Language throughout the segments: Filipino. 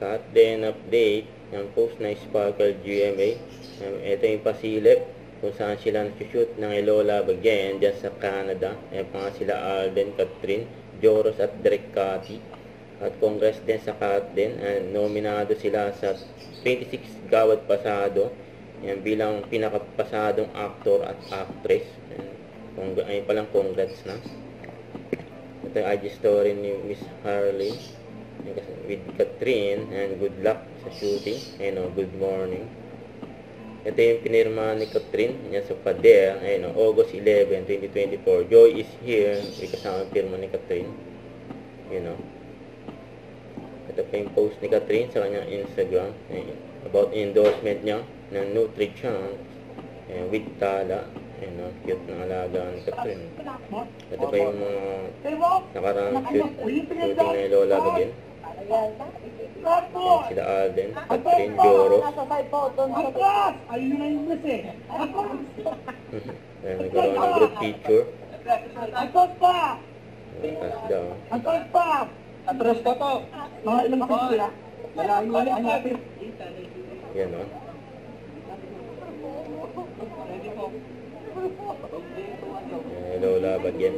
Cut. Then update. Yung post na Sparkle GMA. Ito yung pasilip kung saan sila nag-shoot ng Elola Again dyan sa Canada. Ayan pa nga sila Alden, Catherine, Joros at Derek Cathy. At Congress din sa Cat din. And nominado sila sa 26 Gawad Pasado. Yan bilang pinakapasadong actor at actress. Ayun palang congrats na. Ito yung IG story ni Miss Harley with Catherine, and good luck sa shooting. Ayun, good morning. Ito yung pinirma ni Catherine niya sa pader. Ayun, August 11, 2024. Joy is here. May kasama pirma ni Catherine. Ito pa yung post ni Catherine sa kanyang Instagram. Ayun, about endorsement niya ng Nutri-Chunk with Tala. Cute na alaga ni Catherine. Ito pa yung mga nakarang shooting na Lola Again. Sila Alden, Catherine, Joros. Ayun na yung gusto eh. Nagkaroon ng group picture. Atos pa! Taas daw. Atos pa! Atras pa to. Mga ilang sila. Malayo ulit ang natin. Yan o. Lola Again.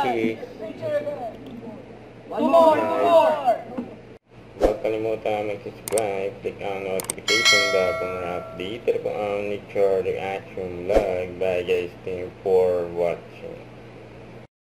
Cheese. Two more! Huwag kalimutan mag-subscribe, click ang notification bell kung update ko ang Nature Reaction Vlog. Bye guys, thank you for watching.